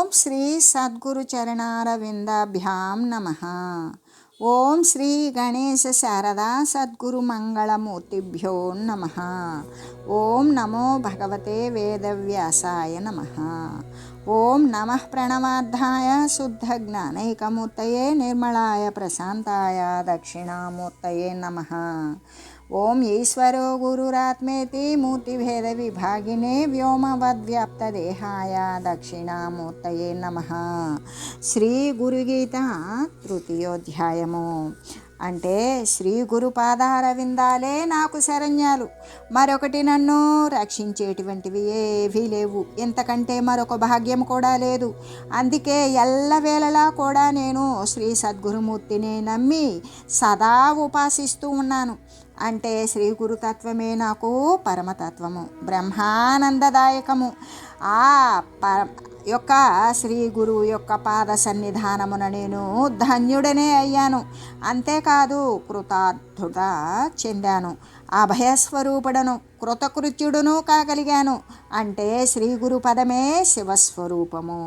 ఓం శ్రీ సద్గురు చరణారవిందాభ్యాం నమః. ఓం శ్రీ గణేశ శారదా సద్గురు మంగళమూర్తిభ్యో నమః. ఓం నమో భగవతే వేదవ్యాసాయ నమః. ఓం నమః ప్రణవార్థాయ శుద్ధ జ్ఞానైకమూర్తయే నిర్మలాయ ప్రశాంతాయ దక్షిణామూర్తయే నమః. ఓం ఈశ్వరో గురురాత్మేతి మూర్తిభేద విభాగినే వ్యోమవద్వ్యాప్తదేహాయ దక్షిణామూర్తయే నమః. శ్రీ గురుగీత తృతీయోధ్యాయము. అంటే శ్రీ గురు పాదారవిందాలే నాకు శరణ్యాలు, మరొకటి నన్ను రక్షించేటువంటివి ఏవీ లేవు, ఇంతకంటే మరొక భాగ్యం కూడా లేదు. అందుకే ఎల్లవేళలా కూడా నేను శ్రీ సద్గురుమూర్తిని నమ్మి సదా ఉపాసిస్తూ ఉన్నాను. అంటే శ్రీ గురుతత్వమే నాకు పరమతత్వము, బ్రహ్మానందదాయకము. ఆ యొక్క శ్రీ గురువు యొక్క పాద సన్నిధానమున నేను ధన్యుడనే అయ్యాను. అంతేకాదు కృతార్థుడ చెందాను, అభయస్వరూపుడను, కృతకృత్యుడును కాగలిగాను. అంటే శ్రీ గురు పదమే శివస్వరూపము,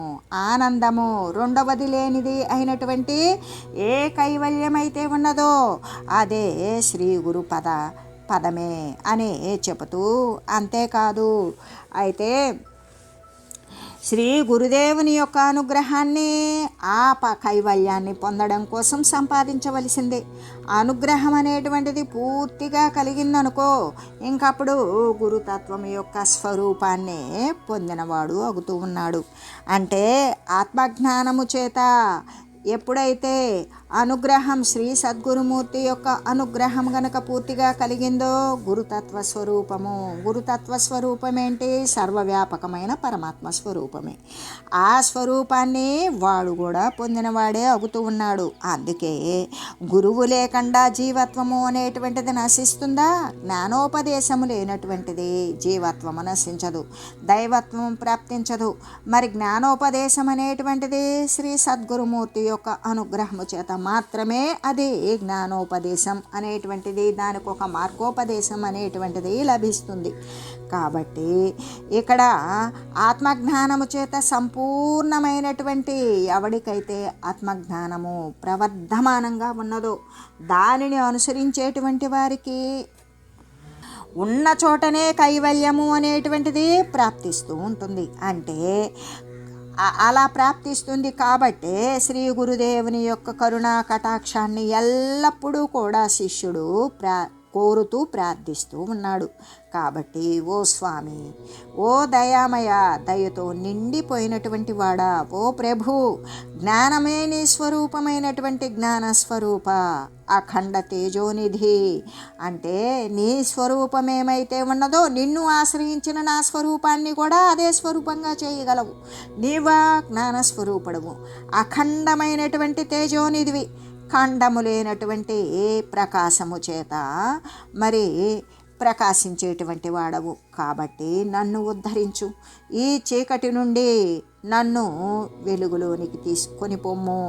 ఆనందము, రెండవది లేనిది అయినటువంటి ఏ కైవల్యమైతే ఉన్నదో అదే శ్రీ గురు పదమే అని చెబుతూ, అంతేకాదు అయితే శ్రీ గురుదేవుని యొక్క అనుగ్రహాన్ని కైవల్యాన్ని పొందడం కోసం సంపాదించవలసిందే. అనుగ్రహం అనేటువంటిది పూర్తిగా కలిగిందనుకో, ఇంకప్పుడు గురుతత్వం యొక్క స్వరూపాన్ని పొందినవాడు అవుతూ ఉన్నాడు. అంటే ఆత్మజ్ఞానము చేత ఎప్పుడైతే అనుగ్రహం శ్రీ సద్గురుమూర్తి యొక్క అనుగ్రహం గనక పూర్తిగా కలిగిందో, గురుతత్వ స్వరూపము. గురుతత్వ స్వరూపం ఏంటి? సర్వవ్యాపకమైన పరమాత్మ స్వరూపమే. ఆ స్వరూపాన్ని వాడు కూడా పొందినవాడే అవుతూ ఉన్నాడు. అందుకే గురువు లేకుండా జీవత్వము అనేటువంటిది నశిస్తుందా? జ్ఞానోపదేశము లేనటువంటిది జీవత్వము నశించదు, దైవత్వం ప్రాప్తించదు. మరి జ్ఞానోపదేశం అనేటువంటిది శ్రీ సద్గురుమూర్తి యొక్క అనుగ్రహము చేత మాత్రమే అది జ్ఞానోపదేశం అనేటువంటిది, దానికి ఒక మార్గోపదేశం అనేటువంటిది లభిస్తుంది. కాబట్టి ఇక్కడ ఆత్మజ్ఞానము చేత సంపూర్ణమైనటువంటి ఎవడికైతే ఆత్మజ్ఞానము ప్రవర్ధమానంగా ఉన్నదో దానిని అనుసరించేటువంటి వారికి ఉన్న చోటనే కైవల్యము అనేటువంటిది ప్రాప్తిస్తూ ఉంటుంది. అంటే అలా ప్రాప్తిస్తుంది. కాబట్టే శ్రీ గురుదేవుని యొక్క కరుణా కటాక్షాన్ని ఎల్లప్పుడూ కూడా శిష్యుడు కోరుతూ ప్రార్థిస్తూ ఉన్నాడు. కాబట్టి ఓ స్వామి, ఓ దయామయ, దయతో నిండిపోయినటువంటి వాడా, ఓ ప్రభు, జ్ఞానమే నీ స్వరూపమైనటువంటి జ్ఞానస్వరూప, అఖండ తేజోనిధి. అంటే నీ స్వరూపమేమైతే ఉన్నదో నిన్ను ఆశ్రయించిన నా స్వరూపాన్ని కూడా అదే స్వరూపంగా చేయగలవు. నీవా జ్ఞానస్వరూపుడవు, అఖండమైనటువంటి తేజోనిధివి, ఖండము లేనటువంటి ప్రకాశము చేత మరి ప్రకాశించేటువంటి వాడవు. కాబట్టి నన్ను ఉద్ధరించు, ఈ చీకటి నుండి నన్ను వెలుగులోనికి తీసుకొని పొమ్ము,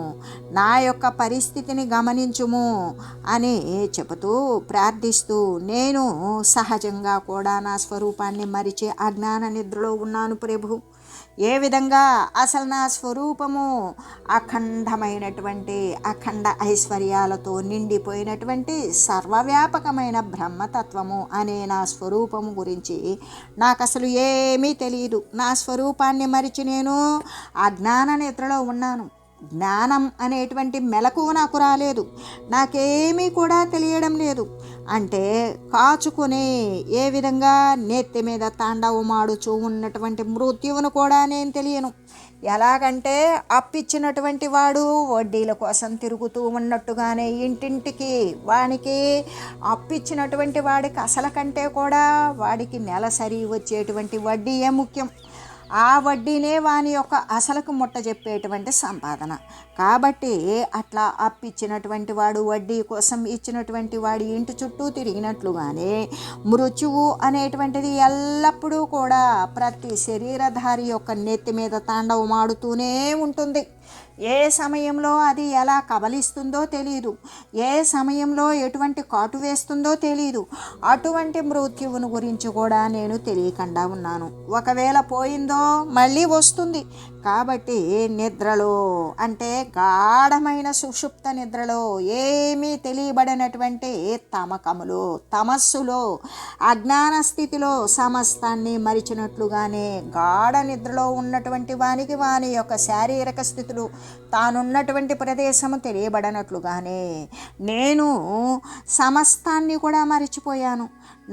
నా యొక్క పరిస్థితిని గమనించుము అని చెబుతూ ప్రార్థిస్తూ, నేను సహజంగా కూడా నా స్వరూపాన్ని మరిచి అజ్ఞాన నిద్రలో ఉన్నాను ప్రభు. ఏ విధంగా? అసలు నా స్వరూపము అఖండమైనటువంటి అఖండ ఐశ్వర్యాలతో నిండిపోయినటువంటి సర్వవ్యాపకమైన బ్రహ్మతత్వము అనే నా స్వరూపము గురించి నాకు అసలు ఏమీ తెలియదు. నా స్వరూపాన్ని మరిచి నేను అజ్ఞాన నిద్రలో ఉన్నాను. జ్ఞానం అనేటువంటి మెలకువ నాకు రాలేదు, నాకేమీ కూడా తెలియడం లేదు. అంటే కాచుకుని ఏ విధంగా నెత్తి మీద తాండవమాడుచూ ఉన్నటువంటి మృత్యువును కూడా నేను తెలియను. ఎలాగంటే అప్పిచ్చినటువంటి వాడు వడ్డీల కోసం తిరుగుతూ ఉన్నట్టుగానే ఇంటింటికి వానికి అప్పిచ్చినటువంటి వాడికి అసలు కంటే కూడా వాడికి నెలసరి వచ్చేటువంటి వడ్డీయే ముఖ్యం. ఆ వడ్డీనే వాని యొక్క అసలుకు ముట్ట చెప్పేటువంటి సంపాదన. కాబట్టి అట్లా అప్పిచ్చినటువంటి వాడు వడ్డీ కోసం ఇచ్చినటువంటి వాడి ఇంటి చుట్టూ తిరిగినట్లుగానే మృత్యువు అనేటువంటిది ఎల్లప్పుడూ కూడా ప్రతి శరీరధారి యొక్క నెత్తి మీద తాండవమాడుతూనే ఉంటుంది. ఏ సమయంలో అది ఎలా కబలిస్తుందో తెలియదు, ఏ సమయంలో ఎటువంటి కాటు వేస్తుందో తెలియదు. అటువంటి మృత్యువును గురించి కూడా నేను తెలియకుండా ఉన్నాను. ఒకవేళ పోయిందో మళ్ళీ వస్తుంది. కాబట్టి నిద్రలో, అంటే గాఢమైన సుషుప్త నిద్రలో, ఏమీ తెలియబడినటువంటి తమకములో, తమస్సులో, అజ్ఞాన స్థితిలో సమస్తాన్ని మరిచినట్లుగానే గాఢ నిద్రలో ఉన్నటువంటి వానికి వాని యొక్క శారీరక స్థితులు, తానున్నటువంటి ప్రదేశము తెలియబడినట్లుగానే నేను సమస్తాన్ని కూడా మరిచిపోయాను.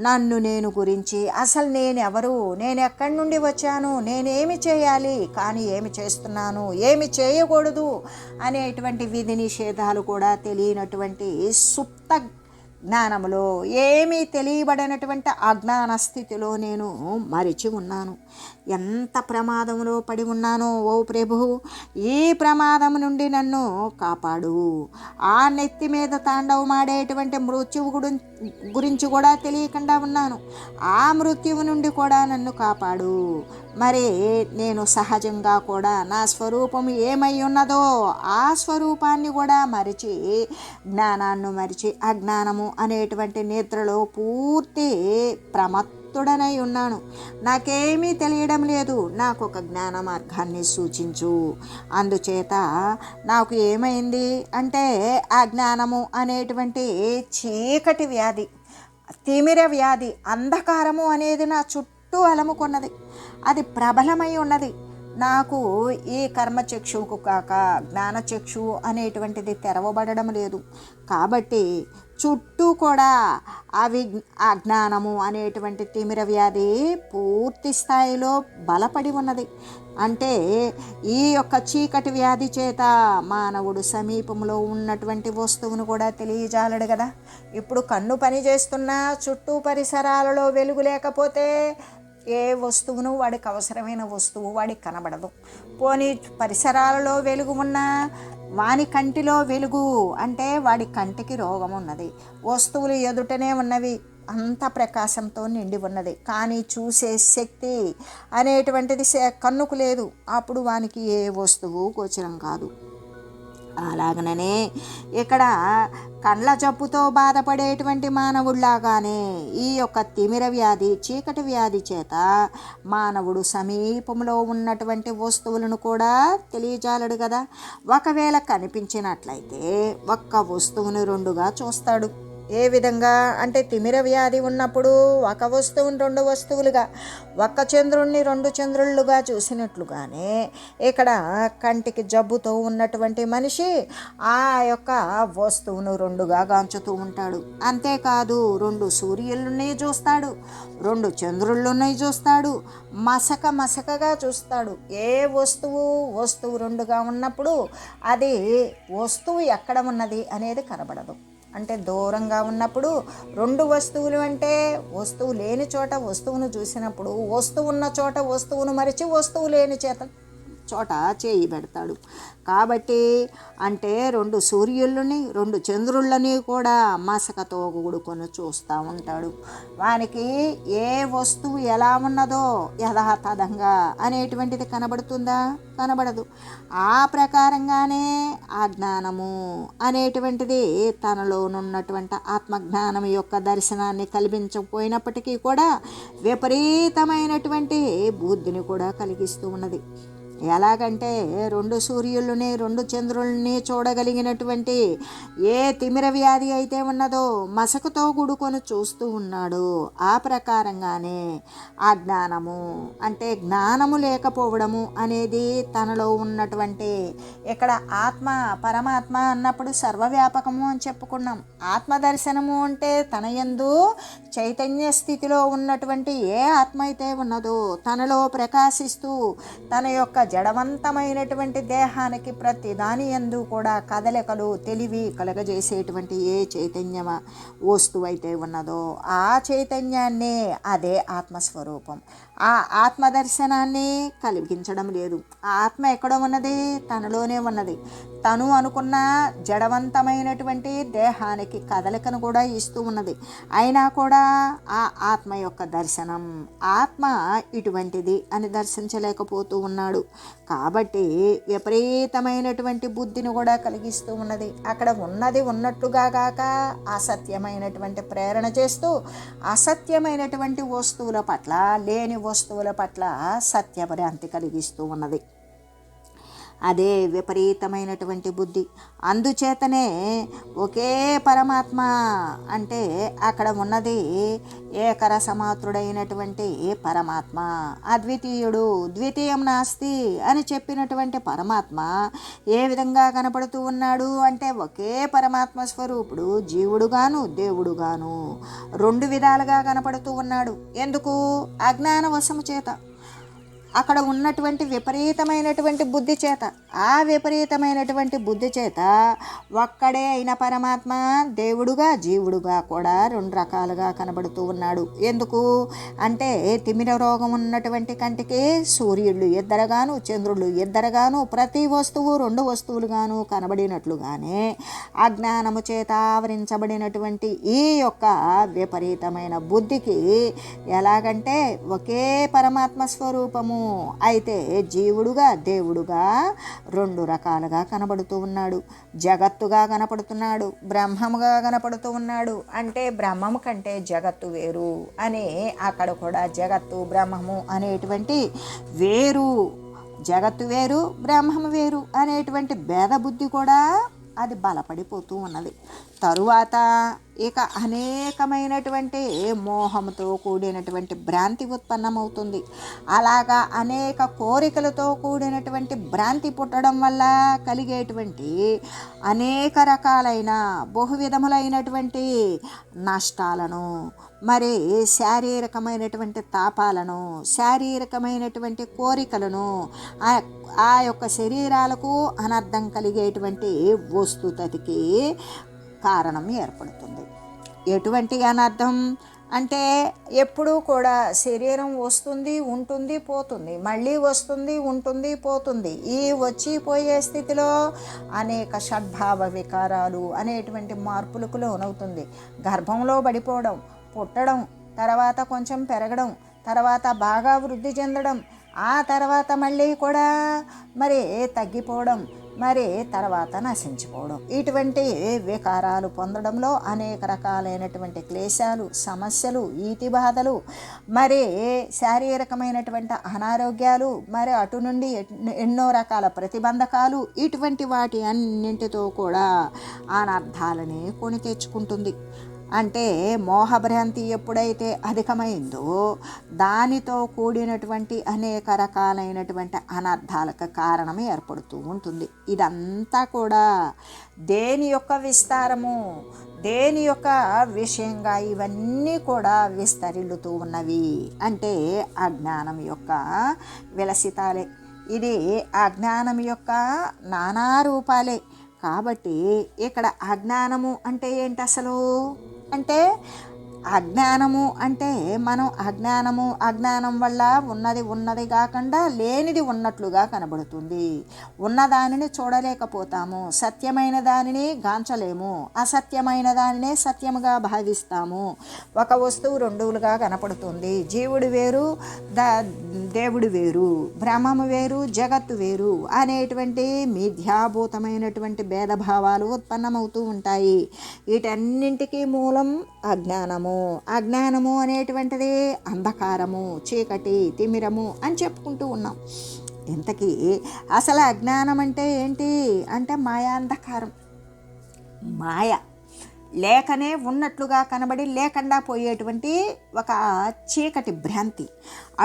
నన్ను నేను గురించి, అసలు నేనెవరు, నేను ఎక్కడి నుండి వచ్చాను, నేనేమి చేయాలి, కానీ ఏమి చేస్తున్నాను, ఏమి చేయకూడదు అనేటువంటి విధి నిషేధాలు కూడా తెలియనటువంటి సుప్త జ్ఞానములో, ఏమీ తెలియబడినటువంటి అజ్ఞాన స్థితిలో నేను మరిచి ఉన్నాను. ఎంత ప్రమాదంలో పడి ఉన్నానో ఓ ప్రభు, ఈ ప్రమాదం నుండి నన్ను కాపాడు. ఆ నెత్తి మీద తాండవమాడేటువంటి మృత్యువు గురించి కూడా తెలియకుండా ఉన్నాను. ఆ మృత్యువు నుండి కూడా నన్ను కాపాడు. మరి నేను సహజంగా కూడా నా స్వరూపం ఏమై ఉన్నదో ఆ స్వరూపాన్ని కూడా మరిచి, జ్ఞానాన్ని మరిచి అజ్ఞానము అనేటువంటి నిద్రలో పూర్తి ప్రమత్తుడనై ఉన్నాను. నాకేమీ తెలియడం లేదు, నాకు ఒక జ్ఞాన మార్గాన్ని సూచించు. అందుచేత నాకు ఏమైంది అంటే, ఆ జ్ఞానము అనేటువంటి చీకటి వ్యాధి, తిమిర వ్యాధి, అంధకారము అనేది నా చుట్టూ అలముకున్నది. అది ప్రబలమై ఉన్నది. నాకు ఈ కర్మచక్షువుకు కాక జ్ఞానచక్షువు అనేటువంటిది తెరవబడడం లేదు. కాబట్టి చుట్టూ కూడా అజ్ఞానము అనేటువంటి తిమిర వ్యాధి పూర్తి స్థాయిలో బలపడి ఉన్నది. అంటే ఈ యొక్క చీకటి వ్యాధి చేత మానవుడు సమీపంలో ఉన్నటువంటి వస్తువును కూడా తెలియజాలడు కదా. ఇప్పుడు కన్ను పని చేస్తున్నా చుట్టూ పరిసరాలలో వెలుగు లేకపోతే ఏ వస్తువును, వాడికి అవసరమైన వస్తువు వాడికి కనబడదు. పోనీ పరిసరాలలో వెలుగు ఉన్నా వాని కంటిలో వెలుగు అంటే వాడి కంటికి రోగం ఉన్నది. వస్తువులు ఎదుటనే ఉన్నవి, అంత ప్రకాశంతో నిండి ఉన్నది, కానీ చూసే శక్తి అనేటువంటిది కన్నుకు లేదు. అప్పుడు వానికి ఏ వస్తువు గోచరం కాదు. అలాగనే ఇక్కడ కండ్ల జబ్బుతో బాధపడేటువంటి మానవుడిలాగానే ఈ యొక్క తిమిర వ్యాధి, చీకటి వ్యాధి చేత మానవుడు సమీపంలో ఉన్నటువంటి వస్తువులను కూడా తెలియజాలడు కదా. ఒకవేళ కనిపించినట్లయితే ఒక్క వస్తువును రెండుగా చూస్తాడు. ఏ విధంగా అంటే, తిమిర వ్యాధి ఉన్నప్పుడు ఒక వస్తువుని రెండు వస్తువులుగా, ఒక్క చంద్రుణ్ణి రెండు చంద్రుళ్ళుగా చూసినట్లుగానే ఇక్కడ కంటికి జబ్బుతో ఉన్నటువంటి మనిషి ఆ యొక్క వస్తువును రెండుగా గాంచుతూ ఉంటాడు. అంతేకాదు, రెండు సూర్యులని చూస్తాడు, రెండు చంద్రుళ్ళని చూస్తాడు, మసకగా చూస్తాడు. ఏ వస్తువు రెండుగా ఉన్నప్పుడు అది వస్తువు ఎక్కడ ఉన్నది అనేది కనబడదు. అంటే దూరంగా ఉన్నప్పుడు రెండు వస్తువులు, అంటే వస్తువు లేని చోట వస్తువును చూసినప్పుడు వస్తువు ఉన్న చోట వస్తువును మరిచి వస్తువు లేని చోట చేయి పెడతాడు. కాబట్టి అంటే రెండు సూర్యులని రెండు చంద్రుళ్ళని కూడా మసకతో కూడుకొని చూస్తూ ఉంటాడు. వానికి ఏ వస్తువు ఎలా ఉన్నదో యథాతథంగా అనేటువంటిది కనబడుతుందా? కనబడదు. ఆ ప్రకారంగానే ఆ జ్ఞానము అనేటువంటిది తనలోనున్నటువంటి ఆత్మజ్ఞానం యొక్క దర్శనాన్ని కల్పించకపోయినప్పటికీ కూడా విపరీతమైనటువంటి బుద్ధిని కూడా కలిగిస్తూ ఉన్నది. ఎలాగంటే రెండు సూర్యులని రెండు చంద్రుల్ని చూడగలిగినటువంటి ఏ తిమిర వ్యాధి అయితే ఉన్నదో మసకతో కూడుకొని చూస్తూ ఉన్నాడు. ఆ ప్రకారంగానే ఆ జ్ఞానము అంటే జ్ఞానము లేకపోవడము అనేది తనలో ఉన్నటువంటి, ఇక్కడ ఆత్మ పరమాత్మ అన్నప్పుడు సర్వవ్యాపకము అని చెప్పుకున్నాం. ఆత్మదర్శనము అంటే తన యందు చైతన్య స్థితిలో ఉన్నటువంటి ఏ ఆత్మ అయితే ఉన్నదో తనలో ప్రకాశిస్తూ తన యొక్క జడవంతమైనటువంటి దేహానికి ప్రతి దాని యందు కూడా కదలికలు తెలివి కలగజేసేటువంటి ఏ చైతన్య వస్తువు అయితే ఉన్నదో ఆ చైతన్యాన్నే, అదే ఆత్మస్వరూపం. ఆ ఆత్మదర్శనాన్ని కలిగించడం లేదు. ఆ ఆత్మ ఎక్కడ ఉన్నది? తనలోనే ఉన్నది. తను అనుకున్న జడవంతమైనటువంటి దేహానికి కదలికను కూడా ఇస్తూ ఉన్నది. అయినా కూడా ఆ ఆత్మ యొక్క దర్శనం, ఆత్మ ఇటువంటిది అని దర్శించలేకపోతూ ఉన్నాడు. కాబట్టి విపరీతమైనటువంటి బుద్ధిని కూడా కలిగిస్తూ ఉన్నది. అక్కడ ఉన్నది ఉన్నట్లుగా కాక అసత్యమైనటువంటి ప్రేరణ చేస్తూ అసత్యమైనటువంటి వస్తువుల పట్ల, లేని వస్తువుల పట్ల సత్యభ్రాంతి కలిగిస్తూ ఉన్నది. అదే విపరీతమైనటువంటి బుద్ధి. అందుచేతనే ఒకే పరమాత్మ అంటే అక్కడ ఉన్నది ఏకరసమాత్రుడైనటువంటి పరమాత్మ, అద్వితీయుడు, ద్వితీయం నాస్తి అని చెప్పినటువంటి పరమాత్మ ఏ విధంగా కనపడుతూ ఉన్నాడు అంటే ఒకే పరమాత్మ స్వరూపుడు జీవుడుగాను దేవుడుగాను రెండు విధాలుగా కనపడుతూ ఉన్నాడు. ఎందుకు? అజ్ఞాన వశము చేత, అక్కడ ఉన్నటువంటి విపరీతమైనటువంటి బుద్ధి చేత. ఆ విపరీతమైనటువంటి బుద్ధి చేత ఒక్కడే అయిన పరమాత్మ దేవుడుగా జీవుడుగా కూడా రెండు రకాలుగా కనబడుతూ ఉన్నాడు. ఎందుకు అంటే తిమిర రోగం ఉన్నటువంటి కంటికి సూర్యుళ్ళు ఇద్దరుగాను, చంద్రుళ్ళు ఇద్దరుగాను, ప్రతి వస్తువు రెండు వస్తువులుగాను కనబడినట్లుగానే అజ్ఞానము చేత ఆవరించబడినటువంటి ఈ యొక్క విపరీతమైన బుద్ధికి ఎలాగంటే ఒకే పరమాత్మ స్వరూపము అయితే జీవుడుగా దేవుడుగా రెండు రకాలుగా కనబడుతూ ఉన్నాడు. జగత్తుగా కనపడుతున్నాడు, బ్రహ్మముగా కనపడుతూ ఉన్నాడు. అంటే బ్రహ్మము కంటే జగత్తు వేరు అని అక్కడ కూడా జగత్తు బ్రహ్మము అనేటువంటి వేరు, జగత్తు వేరు బ్రహ్మము వేరు అనేటువంటి భేద బుద్ధి కూడా అది బలపడిపోతూ ఉన్నది. తరువాత ఇక అనేకమైనటువంటి మోహంతో కూడినటువంటి భ్రాంతి ఉత్పన్నమవుతుంది. అలాగా అనేక కోరికలతో కూడినటువంటి భ్రాంతి పుట్టడం వల్ల కలిగేటువంటి అనేక రకాలైన బహువిధములైనటువంటి నష్టాలను, మరి శారీరకమైనటువంటి తాపాలను, శారీరకమైనటువంటి కోరికలను, ఆ యొక్క శరీరాలకు అనర్థం కలిగేటువంటి వస్తుతకి కారణం ఏర్పడుతుంది. ఎటువంటి అనర్థం అంటే ఎప్పుడూ కూడా శరీరం వస్తుంది, ఉంటుంది, పోతుంది, మళ్ళీ వస్తుంది, ఉంటుంది, పోతుంది. ఈ వచ్చి పోయే స్థితిలో అనేక షడ్భావ వికారాలు అనేటువంటి మార్పులకు లోనవుతుంది. గర్భంలో పడిపోవడం, పుట్టడం, తర్వాత కొంచెం పెరగడం, తర్వాత బాగా వృద్ధి చెందడం, ఆ తర్వాత మళ్ళీ కూడా మరి తగ్గిపోవడం, మరి తర్వాత నశించిపోవడం, ఇటువంటి వికారాలు పొందడంలో అనేక రకాలైనటువంటి క్లేశాలు, సమస్యలు, ఈతి బాధలు, మరి శారీరకమైనటువంటి అనారోగ్యాలు, మరి అటు నుండి ఎన్నో రకాల ప్రతిబంధకాలు, ఇటువంటి వాటి అన్నింటితో కూడా అనర్థాలని కొని తెచ్చుకుంటుంది. అంటే మోహభ్రాంతి ఎప్పుడైతే అధికమైందో దానితో కూడినటువంటి అనేక రకాలైనటువంటి అనర్థాలకు కారణం ఏర్పడుతూ ఉంటుంది. ఇదంతా కూడా దేని యొక్క విస్తారము, దేని యొక్క విషయంగా ఇవన్నీ కూడా విస్తరిల్లుతూ ఉన్నవి అంటే అజ్ఞానం యొక్క విలసితాలే. ఇది అజ్ఞానం యొక్క నానా రూపాలే. కాబట్టి ఇక్కడ అజ్ఞానము అంటే ఏంటి అసలు అంటే అజ్ఞానము అంటే మనం అజ్ఞానం వల్ల ఉన్నది కాకుండా లేనిది ఉన్నట్లుగా కనబడుతుంది. ఉన్నదానిని చూడలేకపోతాము, సత్యమైన దానిని గాంచలేము, అసత్యమైన దానినే సత్యముగా భావిస్తాము. ఒక వస్తువు రెండులుగా కనపడుతుంది. జీవుడు వేరు, దేవుడు వేరు, బ్రహ్మము వేరు, జగత్తు వేరు అనేటువంటి మిథ్యాభూతమైనటువంటి భేదభావాలు ఉత్పన్నమవుతూ ఉంటాయి. వీటన్నింటికీ మూలం అజ్ఞానము అనేటువంటిది అంధకారము, చీకటి, తిమిరము అని చెప్పుకుంటూ ఉన్నాం. ఇంతకీ అసలు అజ్ఞానం అంటే ఏంటి అంటే మాయాంధకారం. మాయ లేకనే ఉన్నట్లుగా కనబడి లేకుండా పోయేటువంటి ఒక చీకటి భ్రాంతి,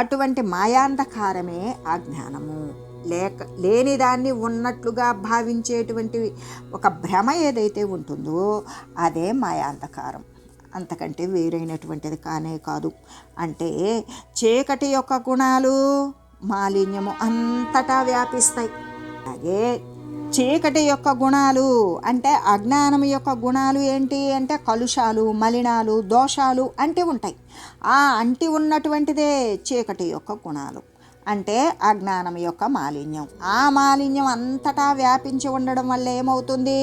అటువంటి మాయాంధకారమే అజ్ఞానము. లేని దాన్ని ఉన్నట్లుగా భావించేటువంటి ఒక భ్రమ ఏదైతే ఉంటుందో అదే మాయాంధకారం, అంతకంటే వేరైనటువంటిది కానే కాదు. అంటే చీకటి యొక్క గుణాలు మాలిన్యము అంతటా వ్యాపిస్తాయి. అలాగే చీకటి యొక్క గుణాలు అంటే అజ్ఞానం యొక్క గుణాలు ఏంటి అంటే కలుషాలు, మలినాలు, దోషాలు అంటి ఉంటాయి. ఆ అంటి ఉన్నటువంటిదే చీకటి యొక్క గుణాలు అంటే అజ్ఞానం యొక్క మాలిన్యం. ఆ మాలిన్యం అంతటా వ్యాపించి ఉండడం వల్ల ఏమవుతుంది,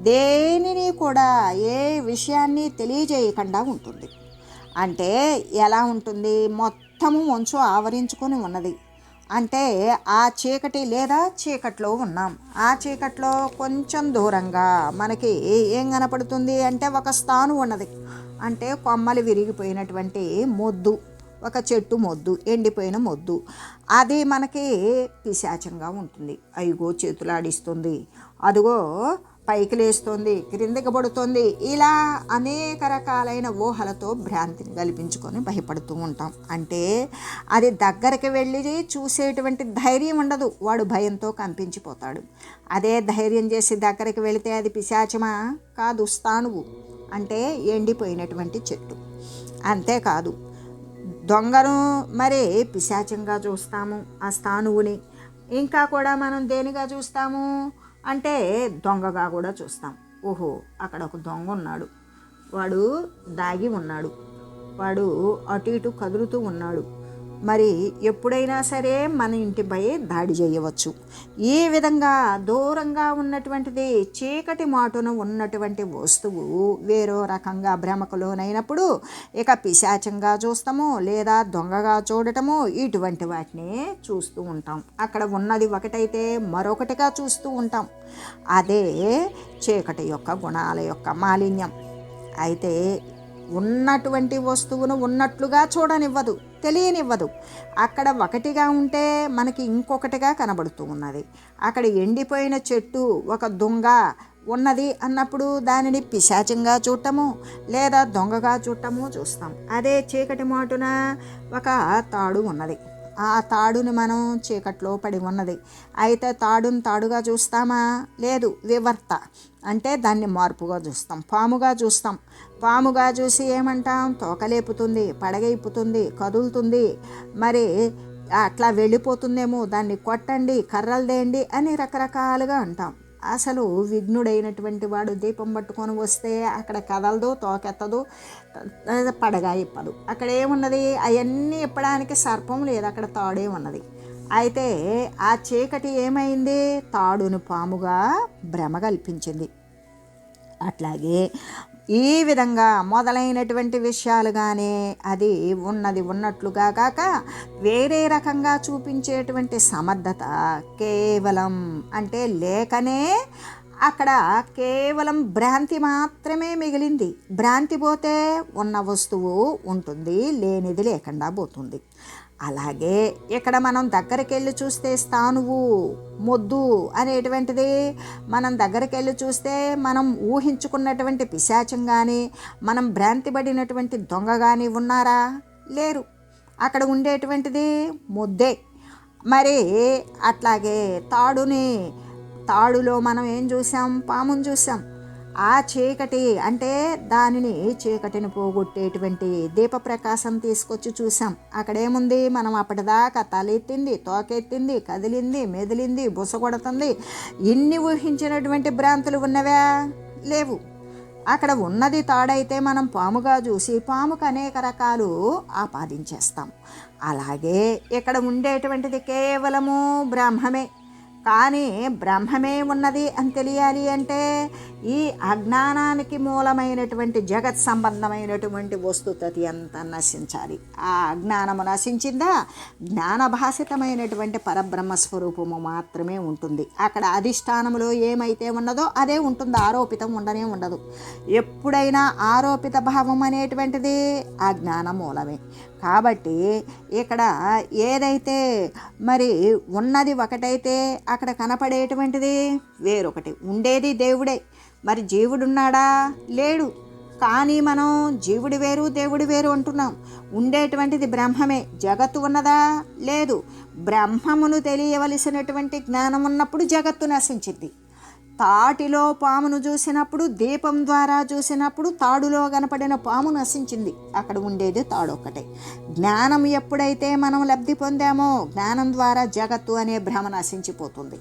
దేనిని కూడా ఏ విషయాన్ని తెలియజేయకుండా ఉంటుంది. అంటే ఎలా ఉంటుంది, మొత్తము మంచు ఆవరించుకొని ఉన్నది. అంటే ఆ చీకటి లేదా చీకట్లో ఉన్నాం. ఆ చీకట్లో కొంచెం దూరంగా మనకి ఏం కనపడుతుంది అంటే ఒక స్థాను ఉన్నది. అంటే కొమ్మలు విరిగిపోయినటువంటి మొద్దు, ఒక చెట్టు మొద్దు, ఎండిపోయిన మొద్దు, అది మనకి పిశాచంగా ఉంటుంది. అయ్యో చేతులాడిస్తుంది, అదిగో పైకి లేస్తుంది, క్రిందికి పడుతుంది, ఇలా అనేక రకాలైన ఊహలతో భ్రాంతిని కల్పించుకొని భయపడుతూ ఉంటాం. అంటే అది దగ్గరికి వెళ్ళి చూసేటువంటి ధైర్యం ఉండదు, వాడు భయంతో కంపించిపోతాడు. అదే ధైర్యం చేసి దగ్గరికి వెళితే అది పిశాచమా కాదు, స్థానువు అంటే ఎండిపోయినటువంటి చెట్టు. అంతేకాదు దొంగను మరి పిశాచంగా చూస్తాము ఆ స్థానువుని. ఇంకా కూడా మనం దేనిగా చూస్తాము అంటే దొంగగా కూడా చూస్తాం. ఓహో అక్కడ ఒక దొంగ ఉన్నాడు, వాడు దాగి ఉన్నాడు, వాడు అటు ఇటు కదులుతూ ఉన్నాడు, మరి ఎప్పుడైనా సరే మన ఇంటిపై దాడి చేయవచ్చు. ఈ విధంగా దూరంగా ఉన్నటువంటిది చీకటి మాటున ఉన్నటువంటి వస్తువు వేరో రకంగా భ్రమకులోనైనప్పుడు ఇక పిశాచంగా చూస్తాము లేదా దొంగగా చూడటము, ఇటువంటి వాటిని చూస్తూ ఉంటాం. అక్కడ ఉన్నది ఒకటైతే మరొకటిగా చూస్తూ ఉంటాం. అదే చీకటి యొక్క గుణాల యొక్క మాలిన్యం. అయితే ఉన్నటువంటి వస్తువును ఉన్నట్లుగా చూడనివ్వదు, తెలియనివ్వదు. అక్కడ ఒకటిగా ఉంటే మనకి ఇంకొకటిగా కనబడుతూ ఉన్నది. అక్కడ ఎండిపోయిన చెట్టు ఒక దొంగ ఉన్నది అన్నప్పుడు దానిని పిశాచంగా చూడటము లేదా దొంగగా చూడటము చూస్తాం. అదే చీకటి మాటున ఒక తాడు ఉన్నది, ఆ తాడుని మనం చీకట్లో పడి ఉన్నది, అయితే తాడుని తాడుగా చూస్తామా లేదు, వివర్త అంటే దాన్ని మార్పుగా చూస్తాం, పాముగా చూస్తాం. పాముగా చూసి ఏమంటాం, తోకలేపుతుంది, పడగైపుతుంది, కదులుతుంది, మరి అట్లా వెళ్ళిపోతుందేమో, దాన్ని కొట్టండి, కర్రలు దేయండి అని రకరకాలుగా అంటాం. అసలు విఘ్నుడైనటువంటి వాడు దీపం పట్టుకొని వస్తే అక్కడ కదలదు, తోకెత్తదు, పడగా ఇప్పదు. అక్కడ ఏమున్నది, అవన్నీ ఇప్పడానికి సర్పం లేదు, అక్కడ తాడే ఉన్నది. అయితే ఆ చీకటి ఏమైంది, తాడును పాముగా భ్రమ కల్పించింది. అట్లాగే ఈ విధంగా మొదలైనటువంటి విషయాలుగానే అది ఉన్నది ఉన్నట్లుగా కాక వేరే రకంగా చూపించేటువంటి సమర్థత కేవలం అంటే లేకనే అక్కడ కేవలం భ్రాంతి మాత్రమే మిగిలింది. భ్రాంతి పోతే ఉన్న వస్తువు ఉంటుంది, లేనిది లేకుండా పోతుంది. అలాగే ఇక్కడ మనం దగ్గరికి వెళ్ళి చూస్తే స్థానువు మొద్దు అనేటువంటిది మనం దగ్గరికి వెళ్ళి చూస్తే మనం ఊహించుకున్నటువంటి పిశాచం కానీ మనం భ్రాంతి పడినటువంటి దొంగ కానీ ఉన్నారా, లేరు. అక్కడ ఉండేటువంటిది మొద్దే. మరి అట్లాగే తాడులో మనం ఏం చూసాం, పాముని చూసాం. ఆ చీకటి అంటే దానిని చీకటిని పోగొట్టేటువంటి దీప ప్రకాశం తీసుకొచ్చి చూసాం. అక్కడేముంది, మనం అప్పటిదాకా తలెత్తింది, తోకెత్తింది, కదిలింది, మెదిలింది, బుసగొడుతుంది, ఇన్ని ఊహించినటువంటి భ్రాంతులు ఉన్నవా, లేవు. అక్కడ ఉన్నది తాడైతే మనం పాముగా చూసి పాముకు అనేక రకాలు ఆపాదించేస్తాం. అలాగే ఇక్కడ ఉండేటువంటిది కేవలము బ్రహ్మమే. కానీ బ్రహ్మమే ఉన్నది అని తెలియాలి అంటే ఈ అజ్ఞానానికి మూలమైనటువంటి జగత్ సంబంధమైనటువంటి వస్తుతతి అంతా నశించాలి. ఆ అజ్ఞానము నశించిందా జ్ఞానభాసితమైనటువంటి పరబ్రహ్మ స్వరూపము మాత్రమే ఉంటుంది. అక్కడ అధిష్టానములో ఏమైతే ఉన్నదో అదే ఉంటుంది, ఆరోపితం ఉండనే ఉండదు. ఎప్పుడైనా ఆరోపిత భావం అనేటువంటిది అజ్ఞాన మూలమే. కాబట్టి ఇక్కడ ఏదైతే మరి ఉన్నది ఒకటైతే అక్కడ కనపడేటువంటిది వేరొకటి. ఉండేది దేవుడే, మరి జీవుడున్నాడా, లేడు. కానీ మనం జీవుడు వేరు దేవుడు వేరు అంటున్నాం. ఉండేటువంటిది బ్రహ్మమే. జగత్తు ఉన్నదా, లేదు. బ్రహ్మమును తెలియవలసినటువంటి జ్ఞానం ఉన్నప్పుడు జగత్తు నశించింది. తాటిలో పామును చూసినప్పుడు, దీపం ద్వారా చూసినప్పుడు తాడులో కనపడిన పాము నశించింది. అక్కడ ఉండేది తాడు ఒక్కటే. జ్ఞానం ఎప్పుడైతే మనం లబ్ధి పొందామో జ్ఞానం ద్వారా జగత్తు అనే భ్రమ నశించిపోతుంది.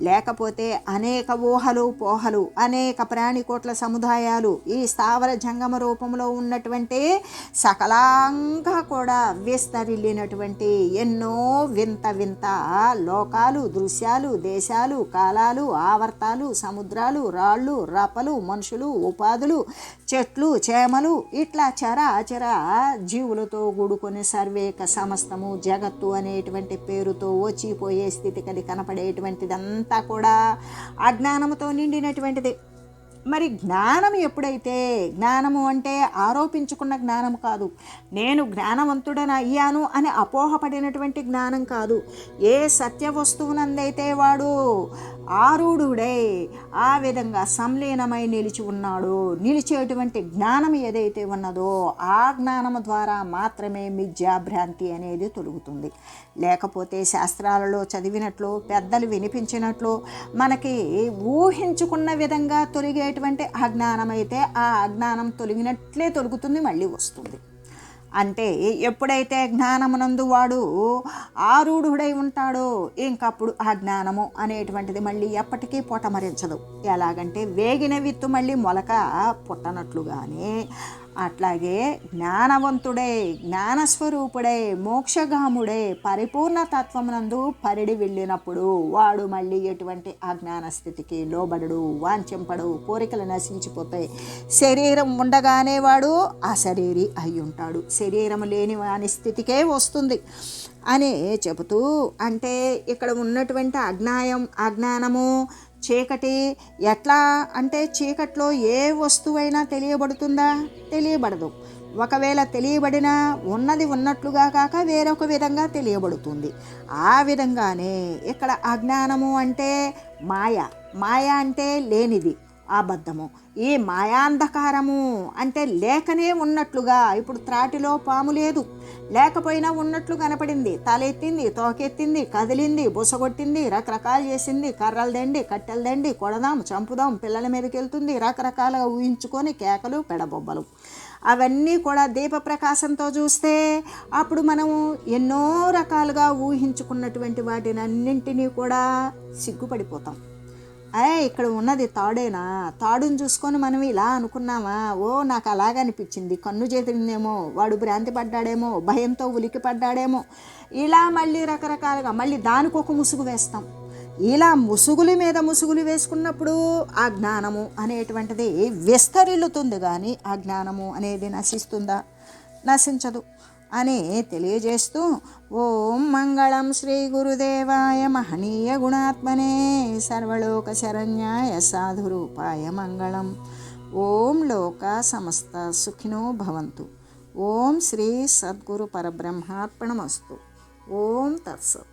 లేకపోతే అనేక ఊహలు పోహలు, అనేక ప్రాణికోట్ల సముదాయాలు, ఈ స్థావర జంగమ రూపంలో ఉన్నటువంటి సకలాంగా కూడా విస్తరిల్లినటువంటి ఎన్నో వింత వింత లోకాలు, దృశ్యాలు, దేశాలు, కాలాలు, ఆవర్తాలు, సముద్రాలు, రాళ్ళు, రప్పలు, మనుషులు, ఉపాధులు, చెట్లు, చేమలు, ఇట్లా చరాచర జీవులతో కూడుకొని సర్వేక సమస్తము జగత్తు అనేటువంటి పేరుతో వచ్చిపోయే స్థితికి కనపడేటువంటిదంతా కూడా అజ్ఞానంతో నిండినటువంటిది. మరి జ్ఞానం ఎప్పుడైతే, జ్ఞానము అంటే ఆరోపించుకున్న జ్ఞానం కాదు, నేను జ్ఞానవంతుడని అయ్యాను అని అపోహపడినటువంటి జ్ఞానం కాదు. ఏ సత్య వస్తువునందైతే వాడు ఆరూఢుడై ఆ విధంగా సంలీనమై నిలిచి ఉన్నాడో, నిలిచేటువంటి జ్ఞానం ఏదైతే ఉన్నదో ఆ జ్ఞానము ద్వారా మాత్రమే మిథ్యాభ్రాంతి అనేది తొలుగుతుంది. లేకపోతే శాస్త్రాలలో చదివినట్లు, పెద్దలు వినిపించినట్లు, మనకి ఊహించుకున్న విధంగా తొలిగేటువంటి అజ్ఞానం అయితే ఆ అజ్ఞానం తొలగినట్లే తొలుగుతుంది, మళ్ళీ వస్తుంది. అంటే ఎప్పుడైతే జ్ఞానమునందు వాడు ఆరూఢుడై ఉంటాడో ఇంకప్పుడు ఆ జ్ఞానము అనేటువంటిది మళ్ళీ ఎప్పటికీ పొటమరించదు. ఎలాగంటే వేగిన విత్తు మళ్ళీ మొలక పుట్టనట్లుగానే అట్లాగే జ్ఞానవంతుడై, జ్ఞానస్వరూపుడై, మోక్షగాముడై పరిపూర్ణ తత్వమునందు పరిడి వెళ్ళినప్పుడు వాడు మళ్ళీ ఎటువంటి అజ్ఞాన స్థితికి లోబడడు, వాంఛింపడు, కోరికలు నశించిపోతాయి. శరీరం ఉండగానే వాడు అశరీరి అయి ఉంటాడు, శరీరం లేని వాని స్థితికే వస్తుంది అని చెబుతూ, అంటే ఇక్కడ ఉన్నటువంటి అజ్ఞానము, చీకటి ఎట్లా అంటే చీకట్లో ఏ వస్తువైనా తెలియబడుతుందా? తెలియబడదు. ఒకవేళ తెలియబడినా ఉన్నది ఉన్నట్లుగా కాక వేరొక విధంగా తెలియబడుతుంది. ఆ విధంగానే ఇక్కడ అజ్ఞానము అంటే మాయ అంటే లేనిది, అబద్ధము. ఈ మాయాంధకారము అంటే లేకనే ఉన్నట్లుగా, ఇప్పుడు త్రాటిలో పాము లేదు, లేకపోయినా ఉన్నట్లు కనపడింది, తలెత్తింది, తోకెత్తింది, కదిలింది, బుసగొట్టింది, రకరకాలు చేసింది, కర్రలు దండి, కట్టెలు దండి, కొడదాం, చంపుదాం, పిల్లల మీదకి వెళ్తుంది, రకరకాలుగా ఊహించుకొని కేకలు, పెడబొబ్బలు, అవన్నీ కూడా దీపప్రకాశంతో చూస్తే అప్పుడు మనం ఎన్నో రకాలుగా ఊహించుకున్నటువంటి వాటిని అన్నింటినీ కూడా సిగ్గుపడిపోతాం. ఇక్కడ ఉన్నది తాడేనా? తాడుని చూసుకొని మనం ఇలా అనుకున్నామా? ఓ నాకు అలాగే అనిపించింది, కన్ను చేతిందేమో, వాడు భ్రాంతి పడ్డాడేమో, భయంతో ఉలికి పడ్డాడేమో, ఇలా మళ్ళీ రకరకాలుగా మళ్ళీ దానికి ఒక ముసుగు వేస్తాం. ఇలా ముసుగుల మీద ముసుగులు వేసుకున్నప్పుడు ఆ జ్ఞానము అనేటువంటిది విస్తరిల్లుతుంది, కానీ ఆ జ్ఞానము అనేది నశిస్తుందా? నశించదు అని తెలియజేస్తూ, ఓం మంగళం శ్రీ గురుదేవాయ మహనీయ గుణాత్మనే సర్వలోక శరణ్యాయ సాధురూపాయ మంగళం. ఓం లోక సమస్త సుఖినో భవంతు. ఓం శ్రీ సద్గురు పరబ్రహ్మార్పణమస్తు. ఓం తత్సత్.